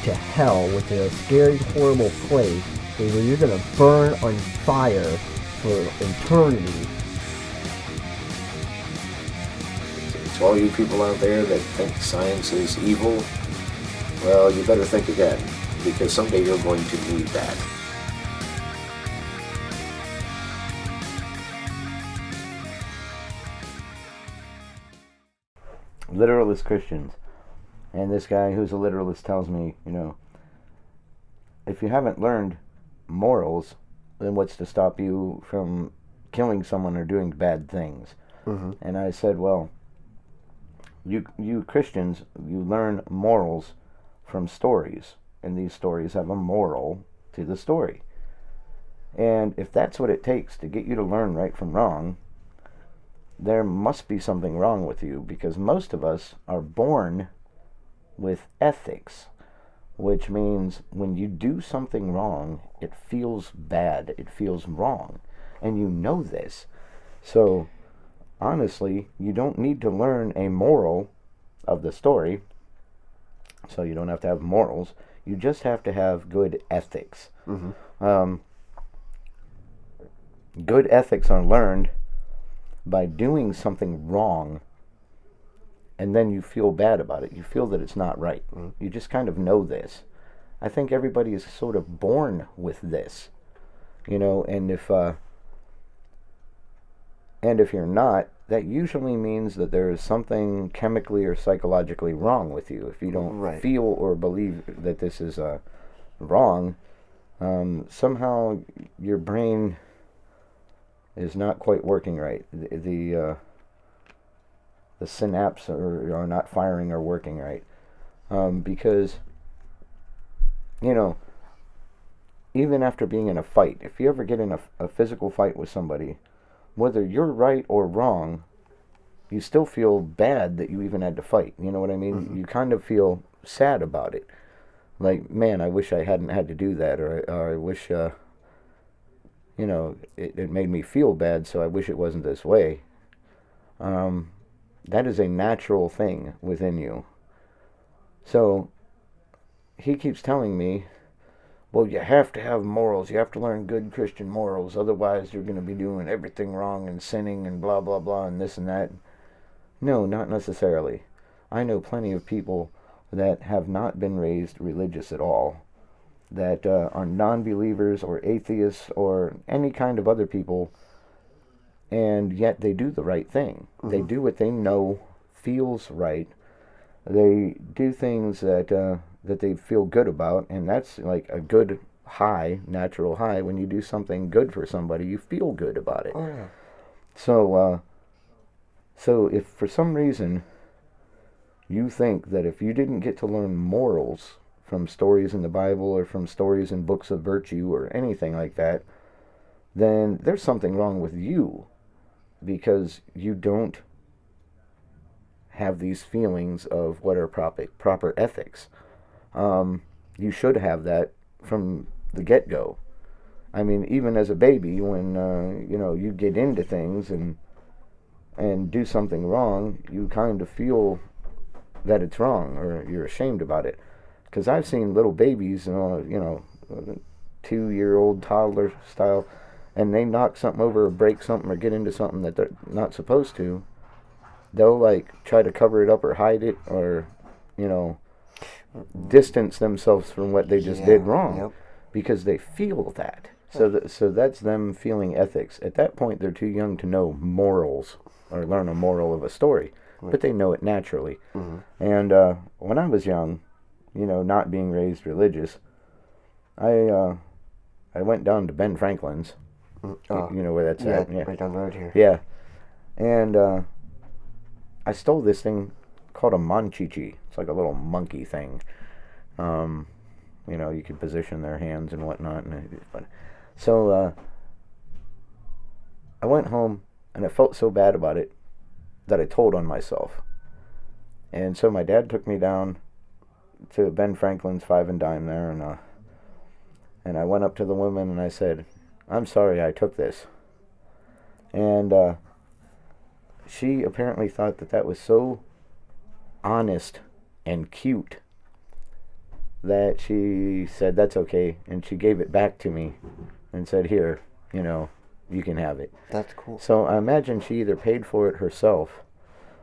to hell, which is a scary, horrible place where you're going to burn on fire for eternity. To all you people out there that think science is evil, well, you better think again, because someday you're going to need that. Literalist Christians. And this guy who's a literalist tells me, if you haven't learned morals, then what's to stop you from killing someone or doing bad things? Mm-hmm. And I said, well, you Christians, you learn morals from stories, and these stories have a moral to the story. And if that's what it takes to get you to learn right from wrong, there must be something wrong with you, because most of us are born with ethics, which means when you do something wrong, it feels bad, it feels wrong, and you know this. So honestly, you don't need to learn a moral of the story, so you don't have to have morals, you just have to have good ethics. Mm-hmm. Good ethics are learned by doing something wrong, and then you feel bad about it. You feel that it's not right. Mm-hmm. You just kind of know this. I think everybody is sort of born with this, and if you're not, that usually means that there is something chemically or psychologically wrong with you. If you don't feel or believe that this is wrong, somehow your brain is not quite working right. The synapses are not firing or working right. Because, even after being in a fight, if you ever get in a physical fight with somebody, whether you're right or wrong, you still feel bad that you even had to fight. You know what I mean? Mm-hmm. You kind of feel sad about it. Like, man, I wish I hadn't had to do that, or I wish, it made me feel bad, so I wish it wasn't this way. That is a natural thing within you. So, he keeps telling me, well, you have to have morals. You have to learn good Christian morals. Otherwise, you're going to be doing everything wrong and sinning and blah, blah, blah, and this and that. No, not necessarily. I know plenty of people that have not been raised religious at all, that are non-believers or atheists or any kind of other people, and yet they do the right thing. Mm-hmm. They do what they know feels right. They do things that they feel good about, and that's like a good high, natural high. When you do something good for somebody, you feel good about it. Oh, yeah. So if for some reason you think that if you didn't get to learn morals from stories in the Bible or from stories in books of virtue or anything like that, then there's something wrong with you, because you don't have these feelings of what are proper ethics. You should have that from the get-go. I mean, even as a baby, when you get into things and do something wrong, you kind of feel that it's wrong, or you're ashamed about it. Because I've seen little babies, 2-year-old toddler style, and they knock something over or break something or get into something that they're not supposed to. They'll try to cover it up or hide it, or distance themselves from what they just did wrong, because they feel that. So that's them feeling ethics. At that point, they're too young to know morals or learn a moral of a story, but they know it naturally. Mm-hmm. And when I was young, not being raised religious, I went down to Ben Franklin's. You know where that's at? Yeah, right down the road here. Yeah, and I stole this thing called a manchichi. It's like a little monkey thing. You could position their hands and whatnot. So I went home, and I felt so bad about it that I told on myself. And so my dad took me down to Ben Franklin's Five and Dime there, and I went up to the woman and I said, "I'm sorry I took this." And she apparently thought that was so honest and cute that she said, that's okay. And she gave it back to me and said, here, you can have it. That's cool. So I imagine she either paid for it herself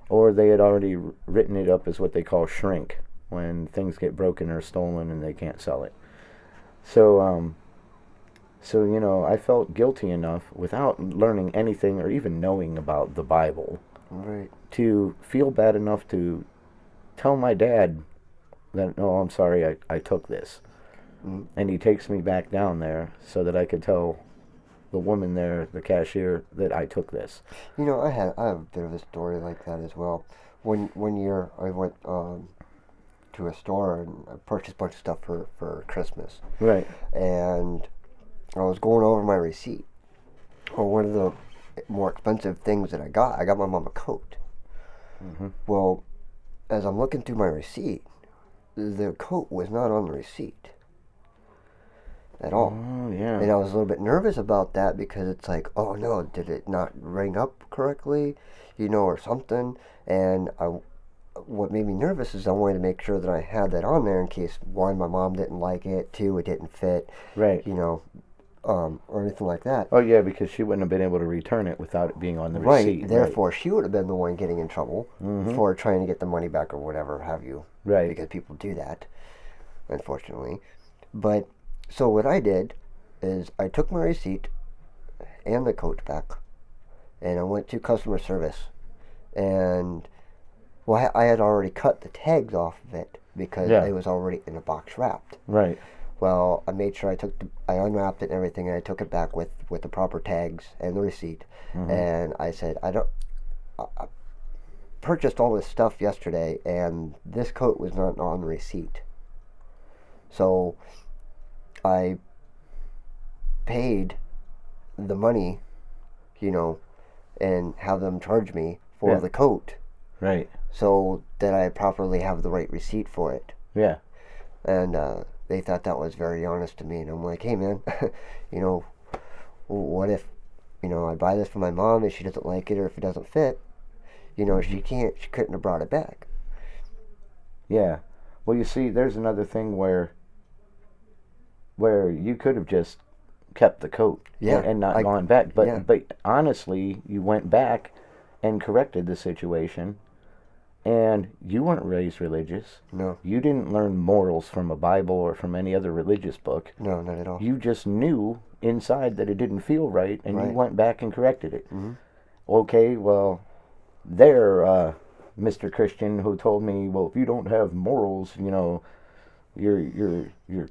or they had already written it up as what they call shrink, when things get broken or stolen and they can't sell it. So, I felt guilty enough without learning anything or even knowing about the Bible Right. to feel bad enough to tell my dad that, no, I'm sorry, I took this. Mm. And he takes me back down there so that I could tell the woman there, the cashier, that I took this. I have a bit of a story like that as well. One year I went to a store and I purchased a bunch of stuff for Christmas. Right. And I was going over my receipt. Well, one of the more expensive things that I got my mom a coat. Mm-hmm. Well, as I'm looking through my receipt, the coat was not on the receipt at all. Oh, yeah. And I was a little bit nervous about that because it's like, oh no, did it not ring up correctly, or something? And what made me nervous is I wanted to make sure that I had that on there in case, one, my mom didn't like it, two, it didn't fit, Right. Or anything like that. Oh, yeah, because she wouldn't have been able to return it without it being on the Right. receipt. Therefore, she would have been the one getting in trouble Mm-hmm. for trying to get the money back or whatever have you. Right. Because people do that, unfortunately. But, so what I did is I took my receipt and the coat back, and I went to customer service. And, well, I had already cut the tags off of it because Yeah. it was already in a box wrapped. Right. Well, I made sure I unwrapped it and everything, and I took it back with the proper tags and the receipt. Mm-hmm. And I said, I purchased all this stuff yesterday, and this coat was not on the receipt. So I paid the money, and have them charge me for Yeah. the coat Right. so that I properly have the right receipt for it. Yeah. And they thought that was very honest to me. And I'm like, hey, man, what if, I buy this for my mom and she doesn't like it, or if it doesn't fit, she couldn't have brought it back. Yeah. Well, you see, there's another thing where you could have just kept the coat and not gone back. But honestly, you went back and corrected the situation. And you weren't raised religious. No. You didn't learn morals from a Bible or from any other religious book. No, not at all. You just knew inside that it didn't feel right, and you went back and corrected it. Mm-hmm. Okay, well, there, Mr. Christian, who told me, well, if you don't have morals, you're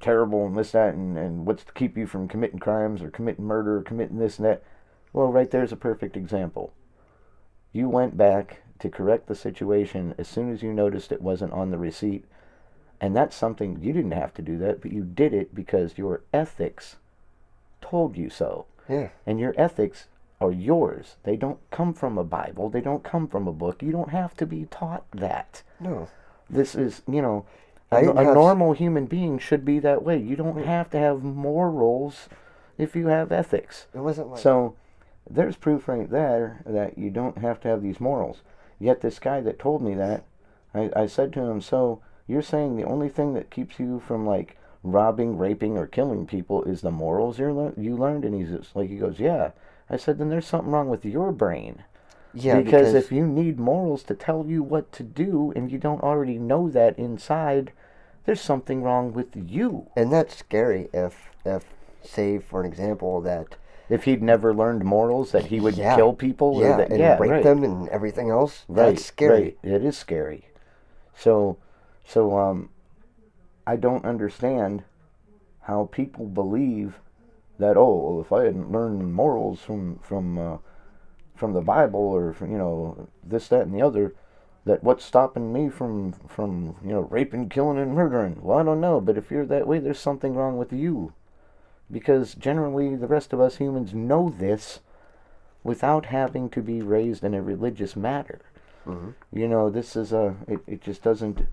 terrible and this, that, and what's to keep you from committing crimes or committing murder or committing this and that. Well, right there's a perfect example. You went back to correct the situation as soon as you noticed it wasn't on the receipt. And that's something, you didn't have to do that, but you did it because your ethics told you so. Yeah. And your ethics are yours. They don't come from a Bible. They don't come from a book. You don't have to be taught that. No. This is, a normal human being should be that way. You don't have to have morals if you have ethics. It wasn't like... So there's proof right there that you don't have to have these morals. Yet this guy that told me that, I said to him, so you're saying the only thing that keeps you from robbing, raping, or killing people is the morals you learned? And he goes, yeah. I said, then there's something wrong with your brain. Yeah, because if you need morals to tell you what to do and you don't already know that inside, there's something wrong with you. And that's scary if say, for an example, that... If he'd never learned morals, that he would kill people? Yeah, and rape them and everything else? That's scary. Right. It is scary. So I don't understand how people believe that, if I hadn't learned morals from the Bible or this, that, and the other, that what's stopping me from raping, killing, and murdering? Well, I don't know, but if you're that way, there's something wrong with you. Because generally the rest of us humans know this without having to be raised in a religious matter. Mm-hmm. This is it just doesn't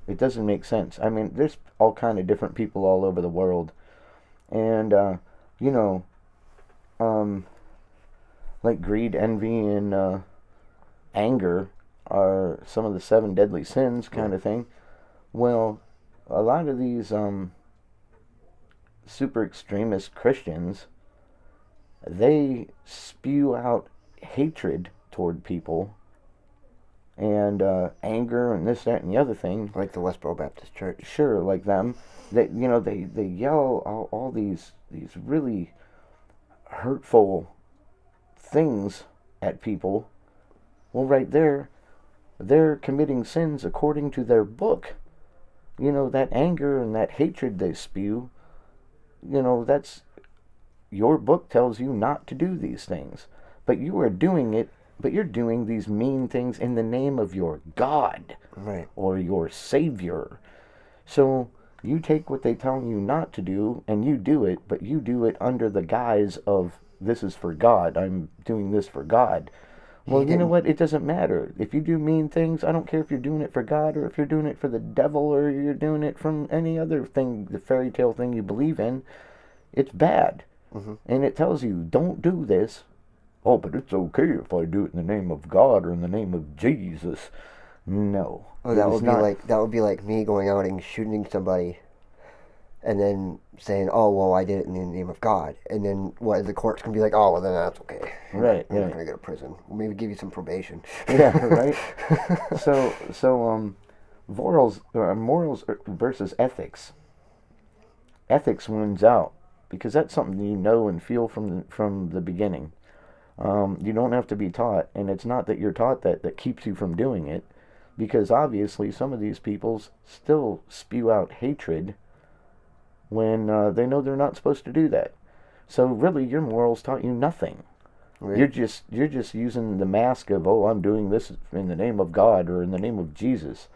make sense. I mean, there's all kind of different people all over the world. And, like greed, envy, and anger are some of the 7 deadly sins kind of thing. Well, a lot of these super extremist Christians, they spew out hatred toward people and anger and this, that, and the other thing. Like the Westboro Baptist Church. Sure, like them. They, they yell all these really hurtful things at people. Well, right there, they're committing sins according to their book. That anger and that hatred they spew, that's, your book tells you not to do these things. But you are doing it, but you're doing these mean things in the name of your God. Right. Or your Savior. So you take what they tell you not to do, and you do it, but you do it under the guise of, this is for God, I'm doing this for God. Well, you know what? It doesn't matter. If you do mean things, I don't care if you're doing it for God or if you're doing it for the devil or you're doing it from any other thing, the fairy tale thing you believe in. It's bad. Mm-hmm. And it tells you, don't do this. Oh, but it's okay if I do it in the name of God or in the name of Jesus. No. Oh, that would be like me going out and shooting somebody and then saying, oh, well, I did it in the name of God. And then the court's going to be like, oh, well, then that's okay. Right, You're not going to go to prison. We'll maybe give you some probation. Yeah, right? So, morals versus ethics. Ethics wins out because that's something you know and feel from the beginning. You don't have to be taught, and it's not that you're taught that keeps you from doing it, because obviously some of these people still spew out hatred when they know they're not supposed to do that. So really, your morals taught you nothing. Right. You're just using the mask of, oh, I'm doing this in the name of God or in the name of Jesus.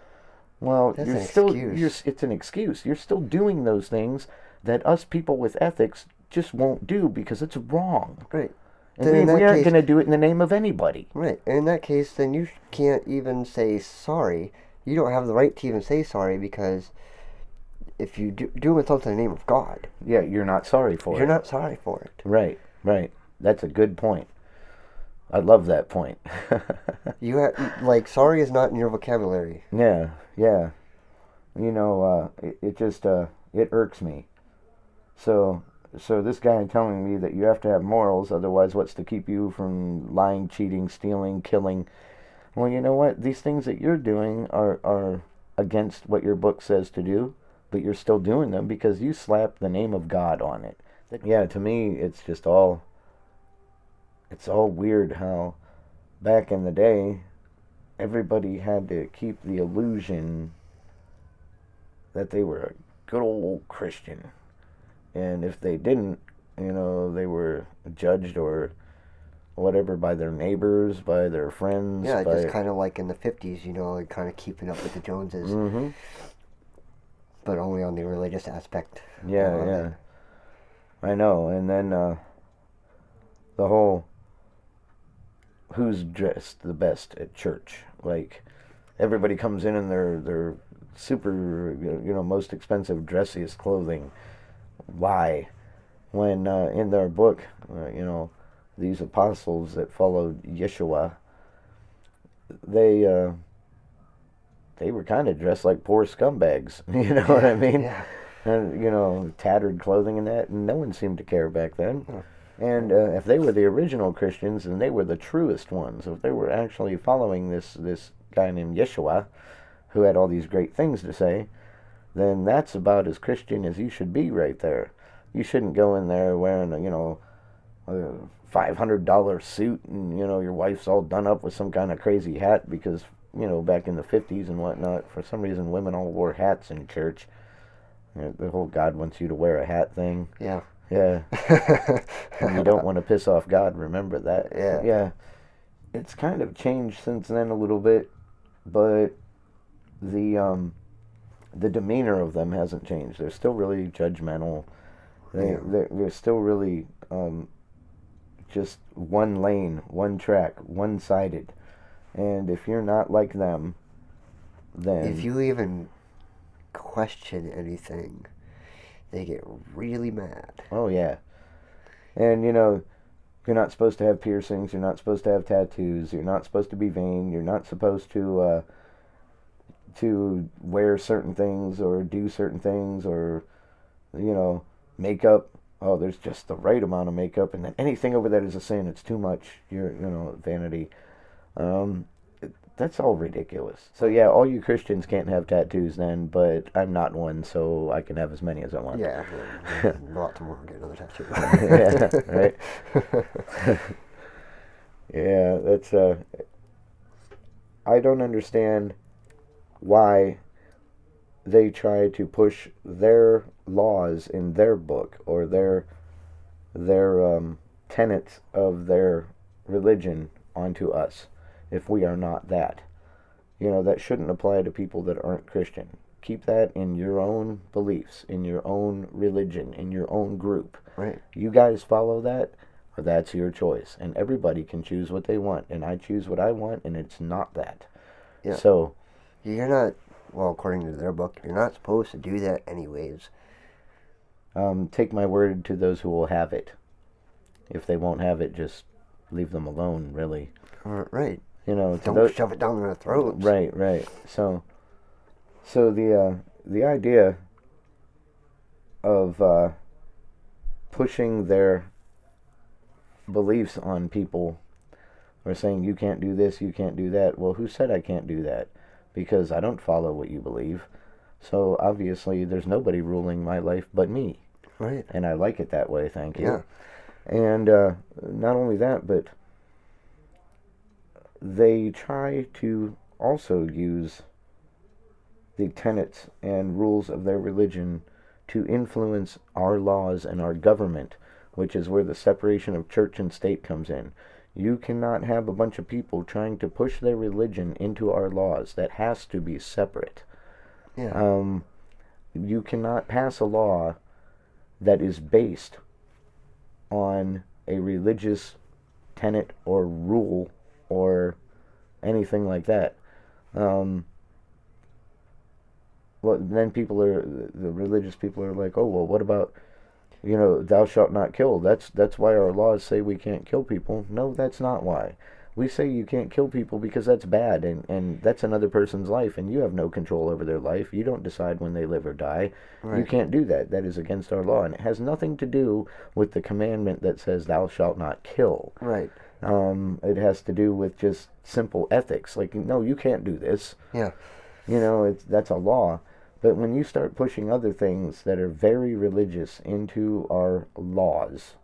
Well, That's you're an still excuse. it's an excuse. You're still doing those things that us people with ethics just won't do because it's wrong. Right. And we aren't going to do it in the name of anybody. Right. And in that case, then you can't even say sorry. You don't have the right to even say sorry because if you do something in the name of God, Yeah, you're not sorry for it. you're not sorry for it. Right. That's a good point. I love that point. You have, sorry is not in your vocabulary. Yeah. It just it irks me. So this guy telling me that you have to have morals, otherwise what's to keep you from lying, cheating, stealing, killing? Well, you know what? These things that you're doing are against what your book says to do, but you're still doing them because you slap the name of God on it. Yeah, to me, it's all weird how back in the day, everybody had to keep the illusion that they were a good old Christian. And if they didn't, they were judged or whatever by their neighbors, by their friends. Yeah, just kind of like in the 50s, kind of keeping up with the Joneses. Mm-hmm. But only on the religious aspect. Yeah. I know. And then the whole who's dressed the best at church. Like, everybody comes in their super, most expensive, dressiest clothing. Why? When in their book, these apostles that followed Yeshua, they were kind of dressed like poor scumbags. You know what I mean? Yeah. And, tattered clothing and that, and no one seemed to care back then. Oh. And if they were the original Christians, then they were the truest ones. If they were actually following this guy named Yeshua, who had all these great things to say, then that's about as Christian as you should be right there. You shouldn't go in there wearing a $500 suit and, your wife's all done up with some kind of crazy hat because, back in the 50s and whatnot, for some reason women all wore hats in church. The whole God wants you to wear a hat thing. Yeah. Yeah. And you don't want to piss off God, remember that. Yeah. Yeah. It's kind of changed since then a little bit, but the demeanor of them hasn't changed. They're still really judgmental. They're still really just one lane, one track, one-sided. And if you're not like them, then... If you even question anything, they get really mad. Oh, yeah. And, you're not supposed to have piercings, you're not supposed to have tattoos, you're not supposed to be vain, you're not supposed to to wear certain things or do certain things, or makeup. Oh, there's just the right amount of makeup, and then anything over that is a sin. It's too much. Vanity. That's all ridiculous. So yeah, all you Christians can't have tattoos then, but I'm not one, so I can have as many as I want. Yeah, not tomorrow. Get another tattoo. Yeah, right. Yeah, that's I don't understand why they try to push their laws in their book or their tenets of their religion onto us if we are not that. That shouldn't apply to people that aren't Christian. Keep that in your own beliefs, in your own religion, in your own group. Right. You guys follow that, or that's your choice. And everybody can choose what they want. And I choose what I want, and it's not that. Yeah. So, you're not, well, according to their book, you're not supposed to do that anyways. take my word to those who will have it. If they won't have it, just leave them alone, really. Right. Don't shove it down their throats. Right. So the idea of pushing their beliefs on people, or saying you can't do this, you can't do that. Well, who said I can't do that? Because I don't follow what you believe. So obviously there's nobody ruling my life but me. Right. And I like it that way, thank you. Yeah. And not only that, but they try to also use the tenets and rules of their religion to influence our laws and our government, which is where the separation of church and state comes in. You cannot have a bunch of people trying to push their religion into our laws. That has to be separate. Yeah. You cannot pass a law that is based on a religious tenet or rule or anything like that. Well, then the religious people are like, oh, well, what about, thou shalt not kill? That's why our laws say we can't kill people. No, that's not why. We say you can't kill people because that's bad, and that's another person's life, and you have no control over their life. You don't decide when they live or die. Right. You can't do that. That is against our law, and it has nothing to do with the commandment that says thou shalt not kill. Right. It has to do with just simple ethics. Like, no, you can't do this. Yeah. That's a law. But when you start pushing other things that are very religious into our laws,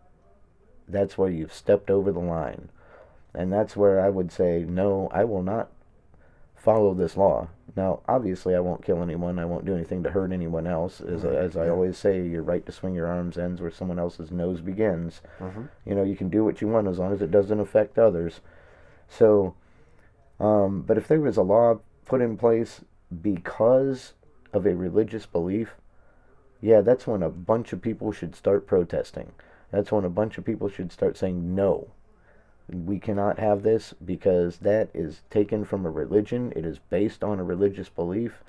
that's where you've stepped over the line. And that's where I would say, no, I will not follow this law. Now, obviously, I won't kill anyone. I won't do anything to hurt anyone else. As I always say, your right to swing your arms ends where someone else's nose begins. Mm-hmm. You can do what you want as long as it doesn't affect others. So, but if there was a law put in place because of a religious belief, yeah, that's when a bunch of people should start protesting. That's when a bunch of people should start saying, no, we cannot have this because that is taken from a religion. It is based on a religious belief.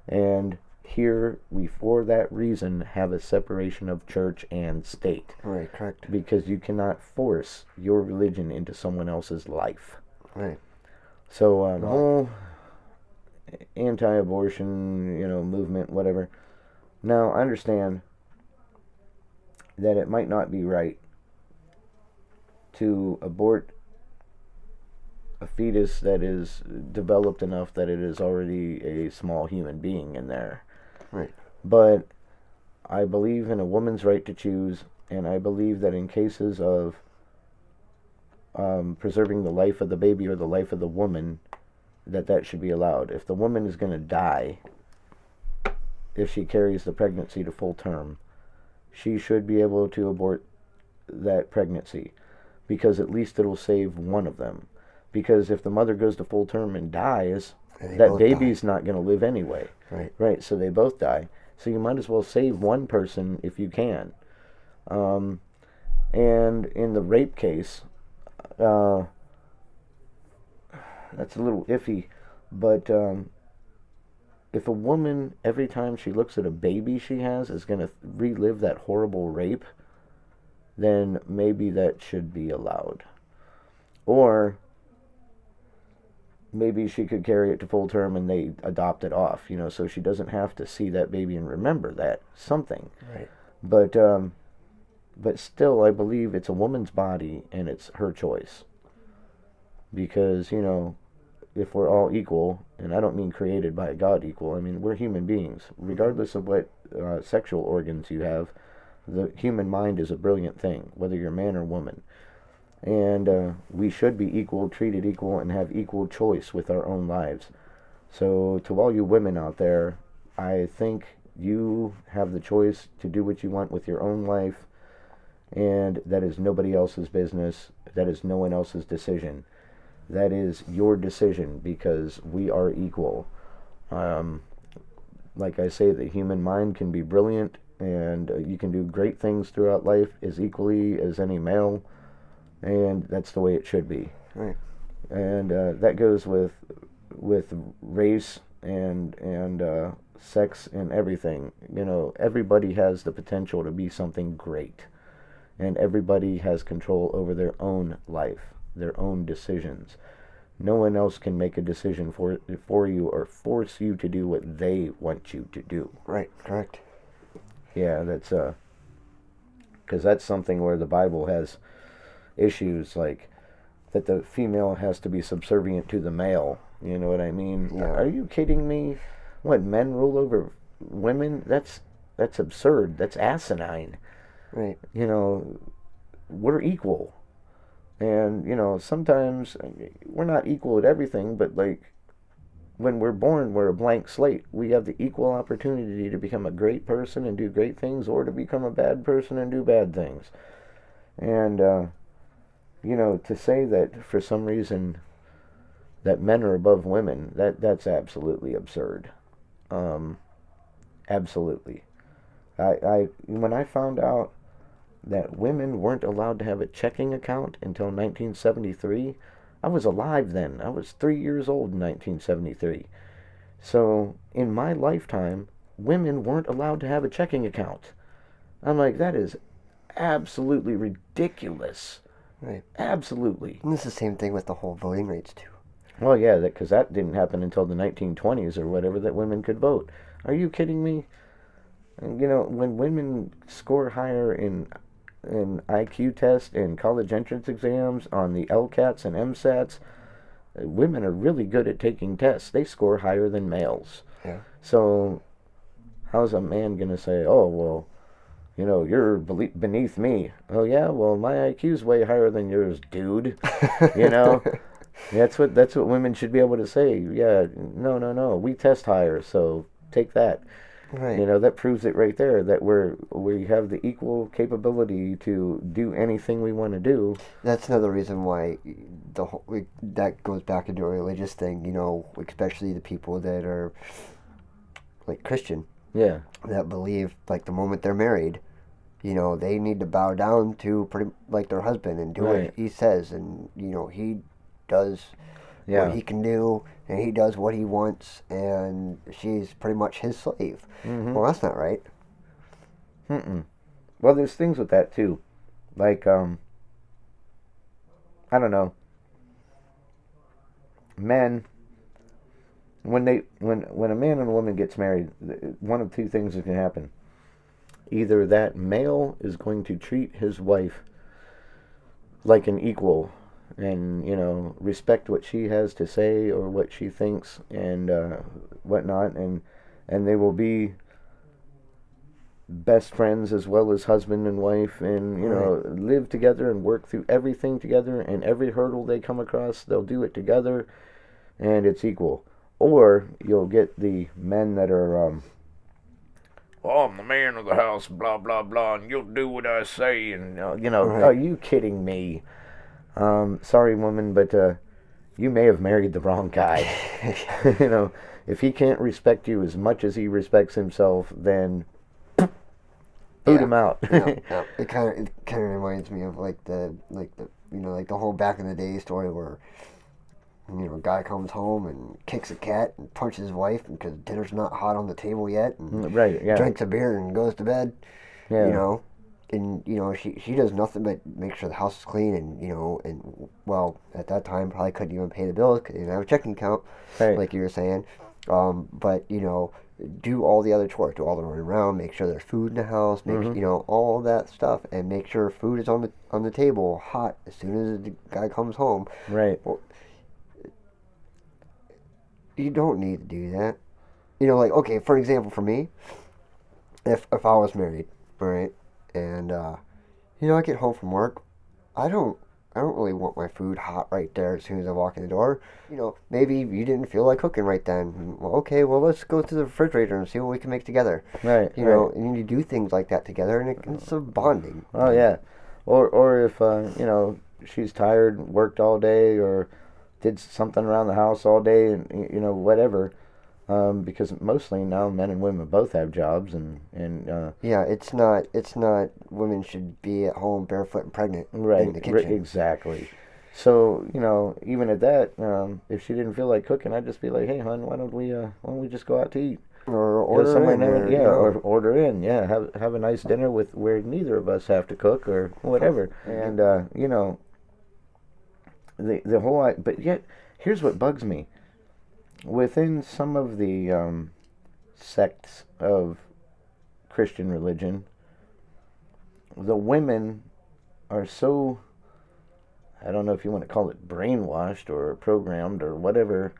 And here we, for that reason, have a separation of church and state. Right, correct. Because you cannot force your religion into someone else's life. Right. So, the whole anti-abortion, movement, whatever. Now, I understand that it might not be right to abort a fetus that is developed enough that it is already a small human being in there. Right. But I believe in a woman's right to choose, and I believe that in cases of preserving the life of the baby or the life of the woman, that should be allowed. If the woman is going to die, if she carries the pregnancy to full term, she should be able to abort that pregnancy, because at least it'll save one of them. Because if the mother goes to full term and dies, that baby's not going to live anyway. Right, so they both die. So you might as well save one person if you can. And in the rape case, that's a little iffy, but if a woman, every time she looks at a baby she has, is going to relive that horrible rape, then maybe that should be allowed. Or maybe she could carry it to full term and they adopt it off, so she doesn't have to see that baby and remember that something. Right. But still, I believe it's a woman's body and it's her choice. Because, if we're all equal, and I don't mean created by God equal, I mean we're human beings. Regardless of what sexual organs you have, the human mind is a brilliant thing, whether you're man or woman. And we should be equal, treated equal, and have equal choice with our own lives. So to all you women out there, I think you have the choice to do what you want with your own life, and that is nobody else's business. That is no one else's decision. That is your decision, because we are equal. Like I say, the human mind can be brilliant, and you can do great things throughout life as equally as any male, and that's the way it should be. Right. And that goes with race and sex and everything. Everybody has the potential to be something great, and everybody has control over their own life, their own decisions. No one else can make a decision for you or force you to do what they want you to do. Right. Correct. Yeah, that's because that's something where the Bible has issues, like that the female has to be subservient to the male. You know what I mean? Yeah. Are you kidding me? What, men rule over women? That's absurd. That's asinine. Right. We're equal. And, sometimes we're not equal at everything, but like when we're born, we're a blank slate. We have the equal opportunity to become a great person and do great things, or to become a bad person and do bad things. And, to say that for some reason that men are above women, that's absolutely absurd. Absolutely. When I found out that women weren't allowed to have a checking account until 1973, I was alive then. I was 3 years old in 1973. So, in my lifetime, women weren't allowed to have a checking account. I'm like, that is absolutely ridiculous. Right. Absolutely. And it's the same thing with the whole voting rights, too. Well, yeah, because that didn't happen until the 1920s or whatever, that women could vote. Are you kidding me? And, when women score higher in IQ tests and college entrance exams on the LCATs and MSATs, women are really good at taking tests. They score higher than males. Yeah. So how's a man going to say, oh, well, you're beneath me? Oh, yeah, well, my IQ's way higher than yours, dude. That's what women should be able to say. Yeah, no, we test higher, so take that. Right. That proves it right there, that we have the equal capability to do anything we want to do. That's another reason why that goes back into a religious thing, especially the people that are like Christian. Yeah. That believe like the moment they're married, they need to bow down to pretty like their husband and do what he says, and he does what he can do, and he does what he wants, and she's pretty much his slave. Mm-hmm. Well, that's not right. Well, there's things with that too, like I don't know, men. When a man and a woman gets married, one of two things is going to happen. Either that male is going to treat his wife like an equal, and respect what she has to say or what she thinks and whatnot, and they will be best friends as well as husband and wife, and live together and work through everything together, and every hurdle they come across, they'll do it together, and it's equal. Or you'll get the men that are oh, I'm the man of the house, blah blah blah, and you'll do what I say, and right. Are you kidding me? Sorry, woman, but you may have married the wrong guy. If he can't respect you as much as he respects himself, then boot him out. Yeah. It kind of reminds me of like the whole back in the day story where a guy comes home and kicks a cat and punches his wife because dinner's not hot on the table yet, and right, yeah. drinks a beer and goes to bed. Yeah. and she does nothing but make sure the house is clean, and well, at that time probably couldn't even pay the bills because they didn't have a checking account, Right. like you were saying. But do all the other chores, do all the running around, make sure there's food in the house, make all that stuff, and make sure food is on the table hot as soon as the guy comes home. Right. Well, you don't need to do that. Like, okay, for example, for me, if I was married, right, and I get home from work, I don't really want my food hot right there as soon as I walk in the door. Maybe you didn't feel like cooking right then. Well, okay, well, let's go to the refrigerator and see what we can make together. Right. And you do things like that together, and it's a bonding. Oh yeah, or if she's tired, worked all day, or did something around the house all day, and whatever. Because mostly now men and women both have jobs, and Yeah, it's not women should be at home barefoot and pregnant right, in the kitchen. exactly. So even at that, if she didn't feel like cooking, I'd just be like, hey, hon, why don't we just go out to eat? Or Go order somewhere in, near- or, yeah, or order in, yeah. Have a nice dinner with where neither of us have to cook or whatever. And the whole. But yet, here's what bugs me. Within some of the sects of Christian religion, the women are so, I don't know if you want to call it brainwashed or programmed or whatever,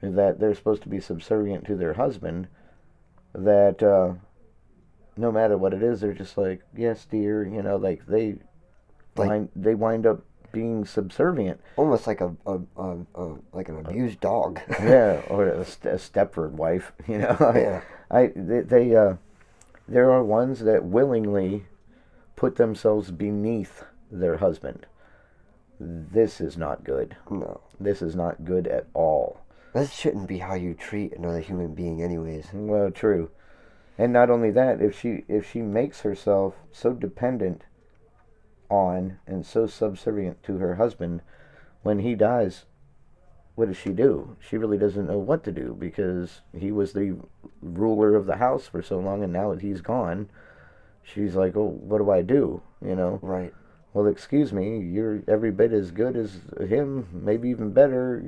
that they're supposed to be subservient to their husband, that no matter what it is, they're just like, yes, dear, like they wind up being subservient. almost like like an abused dog. Yeah, or a Stepford wife, Yeah. There are ones that willingly put themselves beneath their husband. This is not good. No, This is not good at all. that shouldn't be how you treat another human being, anyways. Well, true. And not only that, if she makes herself so dependent on and so subservient to her husband, when he dies, what does she do? She really doesn't know what to do, because he was the ruler of the house for so long, and now that he's gone, she's like, oh, what do I do? Right. Well, excuse me, you're every bit as good as him, maybe even better.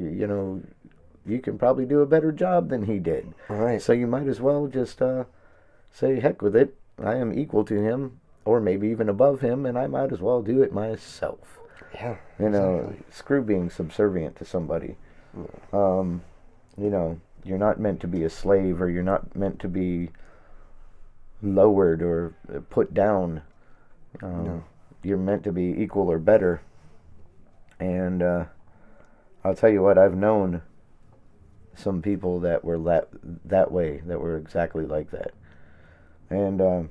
You can probably do a better job than he did. Right. So you might as well just say, heck with it. I am equal to him, or maybe even above him, and I might as well do it myself. Yeah. Exactly. Screw being subservient to somebody. You're not meant to be a slave, or you're not meant to be lowered or put down. No. You're meant to be equal or better. And I'll tell you what, I've known some people that were that way, that were exactly like that. And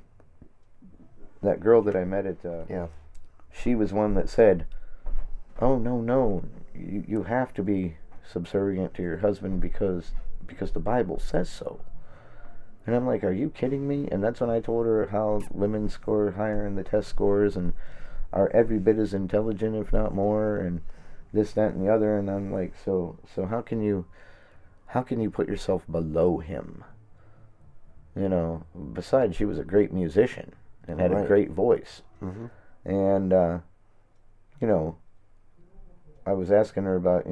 that girl that I met at, Yeah. she was one that said, oh, no, you have to be subservient to your husband because the Bible says so. And I'm like, are you kidding me? And that's when I told her how women score higher in the test scores and are every bit as intelligent, if not more, and this, that, and the other. And I'm like, so how can you put yourself below him? Besides, she was a great musician and had a great voice. Mm-hmm. And, I was asking her about,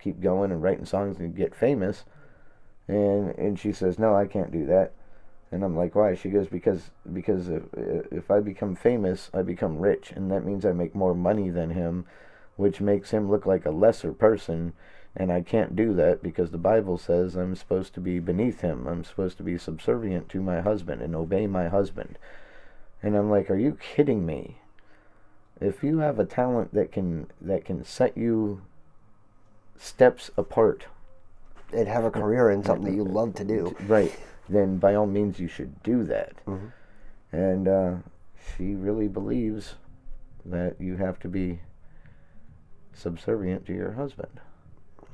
keep going and writing songs and get famous. And she says, no, I can't do that. And I'm like, why? She goes, because if I become famous, I become rich, and that means I make more money than him, which makes him look like a lesser person, and I can't do that because the Bible says I'm supposed to be beneath him. I'm supposed to be subservient to my husband and obey my husband. And I'm like, are you kidding me? If you have a talent that can set you steps apart And have a career in something that you love to do. right, then by all means you should do that. Mm-hmm. And she really believes that you have to be subservient to your husband.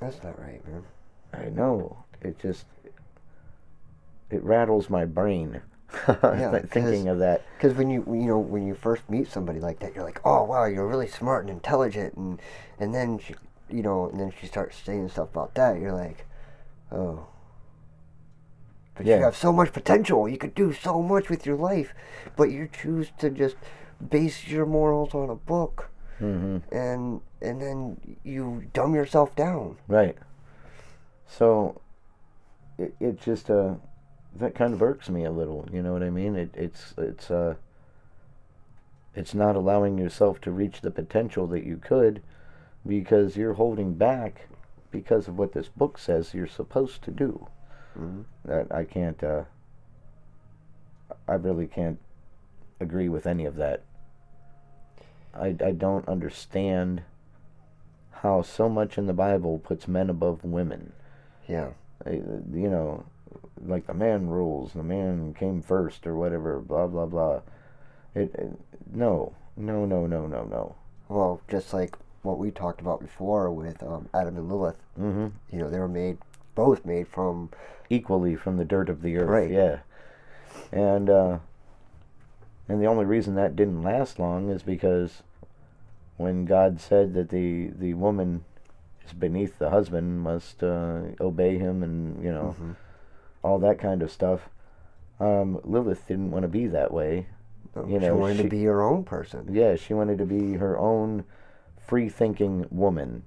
That's not right, man. I know. It rattles my brain. Yeah, thinking of that. Because when you first meet somebody like that, you're like, oh wow, you're really smart and intelligent, and then she starts saying stuff about that. You're like, oh, But Yeah. you have so much potential. You could do so much with your life, but you choose to just base your morals on a book, and then you dumb yourself down. Right. So it just that kind of irks me a little. You know what I mean? It's not allowing yourself to reach the potential that you could because you're holding back because of what this book says you're supposed to do. That I can't. I really can't agree with any of that. I don't understand how so much in the Bible puts men above women. Yeah. You know, like the man rules, the man came first or whatever, blah, blah, blah. No. Well, just like what we talked about before with Adam and Lilith. Mm-hmm. You know, they were both made from... Equally from the dirt of the earth, Right. yeah. And the only reason that didn't last long is because when God said that the woman is beneath the husband, must obey him, and you know, all that kind of stuff. Lilith didn't want to be that way. You know, she wanted to be her own person. Yeah, she wanted to be her own free-thinking woman,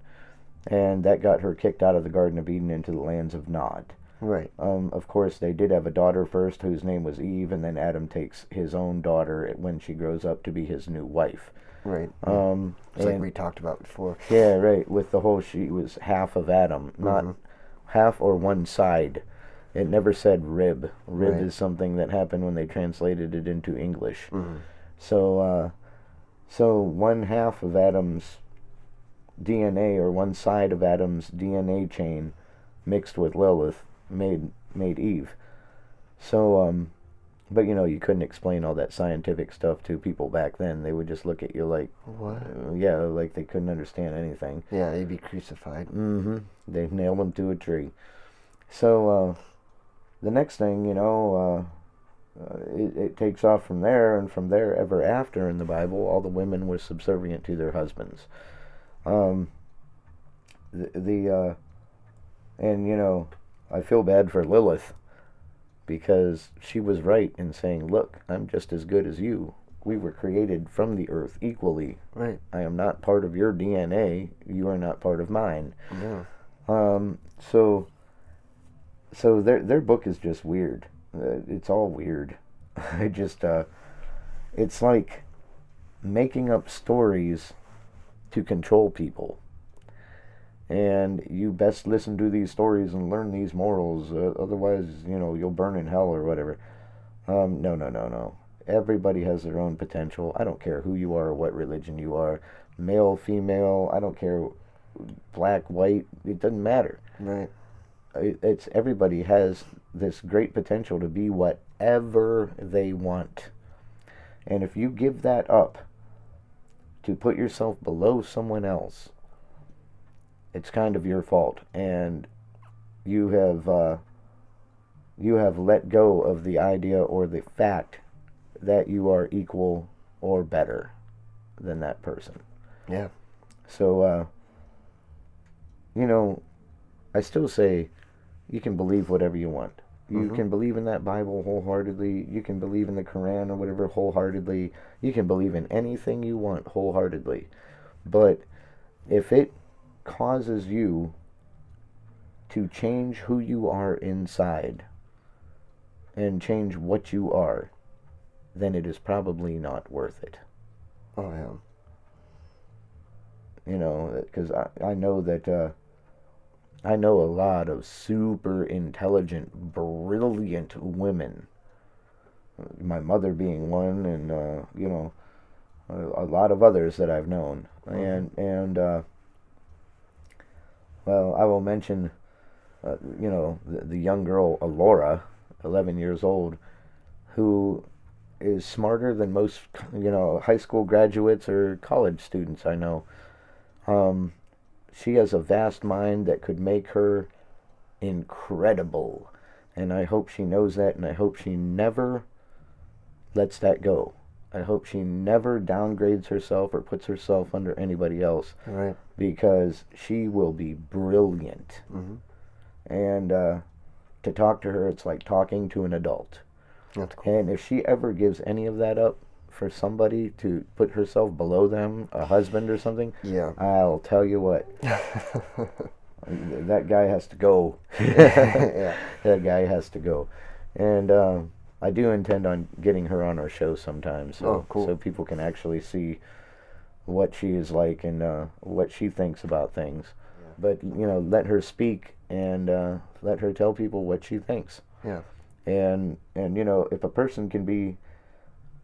and that got her kicked out of the Garden of Eden into the lands of Nod. Right. Of course, they did have a daughter first, whose name was Eve, and then Adam takes his own daughter when she grows up to be his new wife. Right. It's like we talked about before. Yeah, right. With the whole, she was half of Adam, not half or one side. It never said rib. Rib Right. is something that happened when they translated it into English. So one half of Adam's DNA, or one side of Adam's DNA chain, mixed with Lilith, made Eve. So, but you know, you couldn't explain all that scientific stuff to people back then. They would just look at you like, What? Yeah, like they couldn't understand anything. Yeah, they'd be crucified. They nailed him to a tree. So, the next thing, you know, it takes off from there, and from there ever after in the Bible, all the women were subservient to their husbands. And you know, I feel bad for Lilith, because she was right in saying, look, I'm just as good as you. We were created from the earth equally. Right. I am not part of your DNA. You are not part of mine. Yeah. So their book is just weird. It's all weird. It's like making up stories to control people. And you best listen to these stories and learn these morals. Otherwise, you know, you'll burn in hell or whatever. No. Everybody has their own potential. I don't care who you are or what religion you are. Male, female, I don't care. Black, white, it doesn't matter. Right. It's everybody has this great potential to be whatever they want. And if you give that up to put yourself below someone else, it's kind of your fault, and you have let go of the idea or the fact that you are equal or better than that person. Yeah. So, you know, I still say you can believe whatever you want. You can believe in that Bible wholeheartedly. You can believe in the Quran or whatever wholeheartedly. You can believe in anything you want wholeheartedly. But if it causes you to change who you are inside and change what you are, then it is probably not worth it. Oh, yeah. You know, because I know that I know a lot of super intelligent, brilliant women. My mother being one, and you know, a lot of others that I've known. And well, I will mention, you know, the young girl Alora, 11 years old, who is smarter than most, you know, high school graduates or college students I know. She has a vast mind that could make her incredible. And I hope she knows that, and I hope she never lets that go. I hope she never downgrades herself or puts herself under anybody else. Right. Because she will be brilliant. And to talk to her, it's like talking to an adult. That's cool. And if she ever gives any of that up for somebody to put herself below them, a husband or something, Yeah. I'll tell you what, that guy has to go. Yeah. That guy has to go. And I do intend on getting her on our show sometime, so Oh, cool. so people can actually see what she is like and what she thinks about things. Yeah. But let her speak and let her tell people what she thinks. Yeah. And if a person can be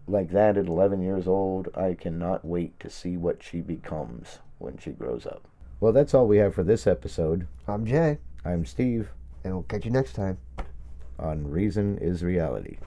like that at 11 years old, I cannot wait to see what she becomes when she grows up. Well, that's all we have for this episode. I'm Jay, I'm Steve and we'll catch you next time. on Reason is Reality.